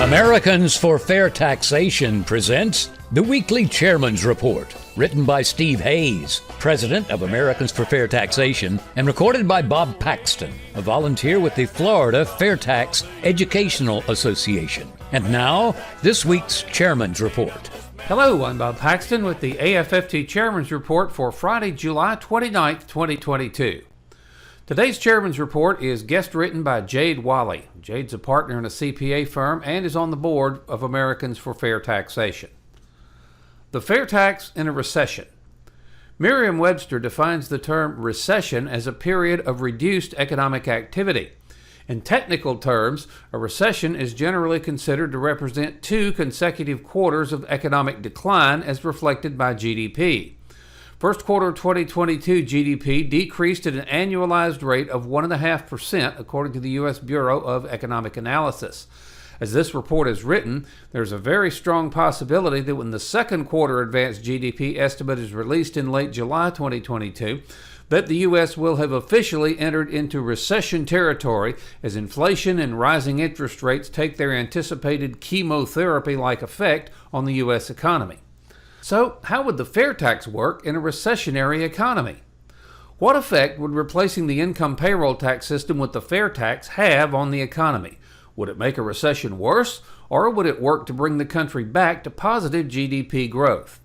Americans for Fair Taxation presents the Weekly Chairman's Report, written by Steve Hayes, president of Americans for Fair Taxation, and recorded by Bob Paxton, a volunteer with the Florida Fair Tax Educational Association. And now, this week's Chairman's Report. Hello, I'm Bob Paxton with the AFFT Chairman's Report for Friday, July 29th, 2022. Today's Chairman's Report is guest written by Jade Walle. Jade's a partner in a CPA firm and is on the board of Americans for Fair Taxation. The fair tax in a recession. Merriam-Webster defines the term recession as a period of reduced economic activity. In technical terms, a recession is generally considered to represent 2 consecutive quarters of economic decline as reflected by GDP. First quarter 2022 GDP decreased at an annualized rate of 1.5%, according to the U.S. Bureau of Economic Analysis. As this report is written, there's a very strong possibility that when the second quarter advanced GDP estimate is released in late July 2022, that the U.S. will have officially entered into recession territory as inflation and rising interest rates take their anticipated chemotherapy-like effect on the U.S. economy. So, how would the fair tax work in a recessionary economy? What effect would replacing the income payroll tax system with the fair tax have on the economy? Would it make a recession worse, or would it work to bring the country back to positive GDP growth?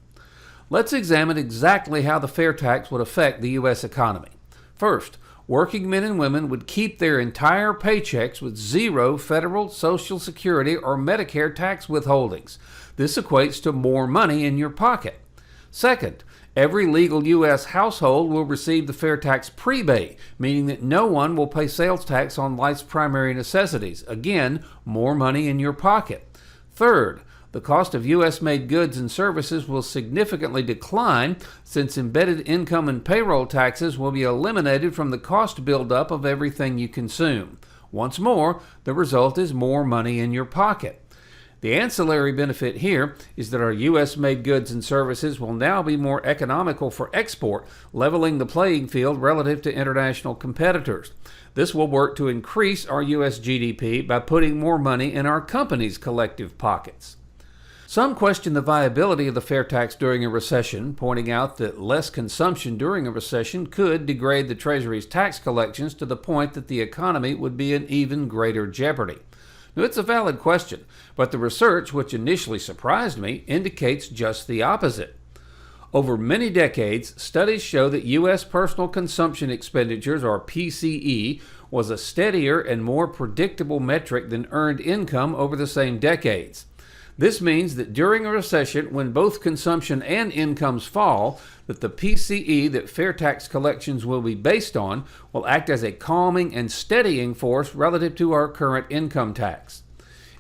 Let's examine exactly how the fair tax would affect the U.S. economy. First, working men and women would keep their entire paychecks with zero federal, Social Security, or Medicare tax withholdings. This equates to more money in your pocket. Second, every legal U.S. household will receive the fair tax prebate, meaning that no one will pay sales tax on life's primary necessities. Again, more money in your pocket. Third, the cost of U.S.-made goods and services will significantly decline since embedded income and payroll taxes will be eliminated from the cost buildup of everything you consume. Once more, the result is more money in your pocket. The ancillary benefit here is that our U.S.-made goods and services will now be more economical for export, leveling the playing field relative to international competitors. This will work to increase our U.S. GDP by putting more money in our companies' collective pockets. Some question the viability of the fair tax during a recession, pointing out that less consumption during a recession could degrade the Treasury's tax collections to the point that the economy would be in even greater jeopardy. Now, it's a valid question, but the research, which initially surprised me, indicates just the opposite. Over many decades, studies show that U.S. personal consumption expenditures, or PCE, was a steadier and more predictable metric than earned income over the same decades. This means that during a recession, when both consumption and incomes fall, that the PCE that fair tax collections will be based on will act as a calming and steadying force relative to our current income tax.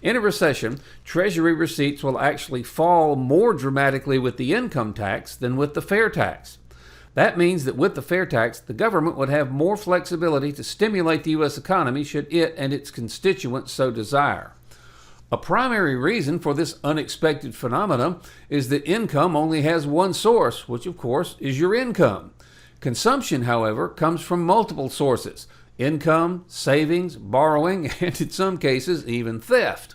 In a recession, Treasury receipts will actually fall more dramatically with the income tax than with the fair tax. That means that with the fair tax, the government would have more flexibility to stimulate the U.S. economy should it and its constituents so desire. A primary reason for this unexpected phenomenon is that income only has one source, which of course is your income. Consumption, however, comes from multiple sources: income, savings, borrowing, and in some cases, even theft.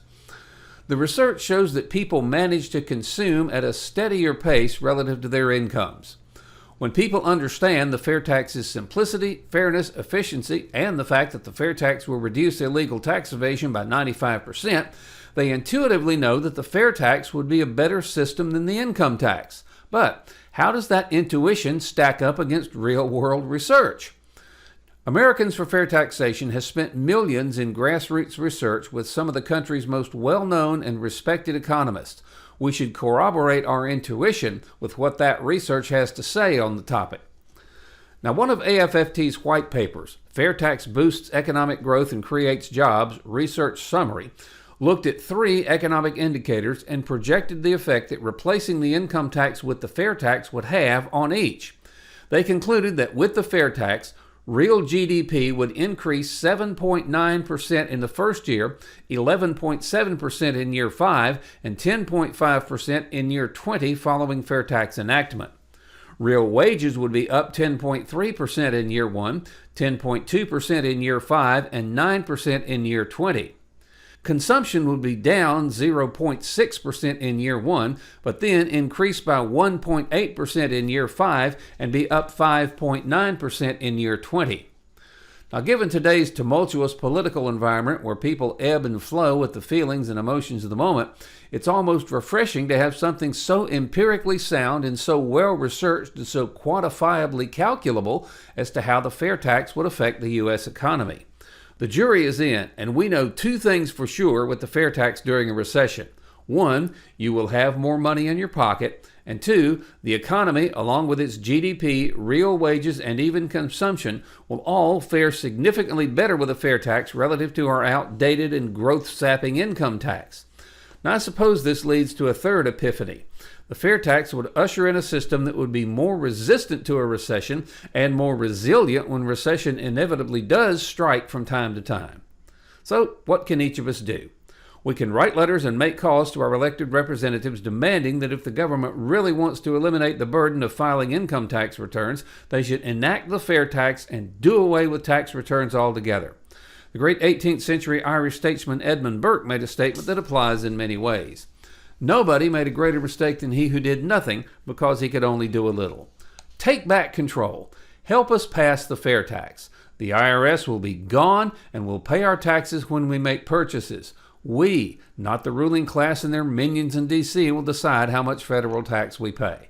The research shows that people manage to consume at a steadier pace relative to their incomes. When people understand the fair tax's simplicity, fairness, efficiency, and the fact that the fair tax will reduce illegal tax evasion by 95%, they intuitively know that the fair tax would be a better system than the income tax. But how does that intuition stack up against real-world research? Americans for Fair Taxation has spent millions in grassroots research with some of the country's most well-known and respected economists. We should corroborate our intuition with what that research has to say on the topic. Now, one of AFFT's white papers, Fair Tax Boosts Economic Growth and Creates Jobs, Research Summary, looked at 3 economic indicators and projected the effect that replacing the income tax with the fair tax would have on each. They concluded that with the fair tax, real GDP would increase 7.9% in the first year, 11.7% in year 5, and 10.5% in year 20 following fair tax enactment. Real wages would be up 10.3% in year 1, 10.2% in year 5, and 9% in year 20. Consumption would be down 0.6% in year 1, but then increase by 1.8% in year 5 and be up 5.9% in year 20. Now, given today's tumultuous political environment where people ebb and flow with the feelings and emotions of the moment, it's almost refreshing to have something so empirically sound and so well researched and so quantifiably calculable as to how the fair tax would affect the U.S. economy. The jury is in, and we know two things for sure with the fair tax during a recession. One, you will have more money in your pocket, and two, the economy, along with its GDP, real wages, and even consumption, will all fare significantly better with a fair tax relative to our outdated and growth-sapping income tax. Now, I suppose this leads to a third epiphany. The fair tax would usher in a system that would be more resistant to a recession and more resilient when recession inevitably does strike from time to time. So, what can each of us do? We can write letters and make calls to our elected representatives demanding that if the government really wants to eliminate the burden of filing income tax returns, they should enact the fair tax and do away with tax returns altogether. The great 18th century Irish statesman Edmund Burke made a statement that applies in many ways. Nobody made a greater mistake than he who did nothing because he could only do a little. Take back control. Help us pass the fair tax. The IRS will be gone and we'll pay our taxes when we make purchases. We, not the ruling class and their minions in D.C., will decide how much federal tax we pay.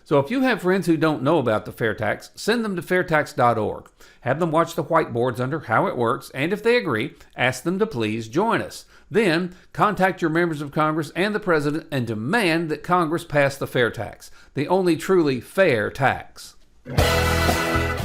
So if you have friends who don't know about the fair tax, send them to FAIRtax.org. Have them watch the whiteboards under how it works, and if they agree, ask them to please join us. Then, contact your members of Congress and the President and demand that Congress pass the fair tax, the only truly fair tax.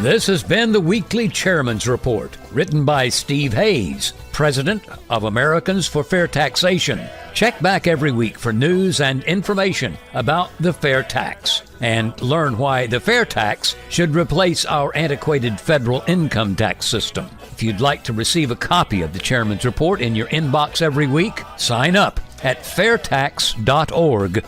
This has been the Weekly Chairman's Report, written by Steve Hayes, President of Americans for Fair Taxation. Check back every week for news and information about the fair tax, and learn why the fair tax should replace our antiquated federal income tax system. If you'd like to receive a copy of the Chairman's Report in your inbox every week, sign up at FAIRtax.org.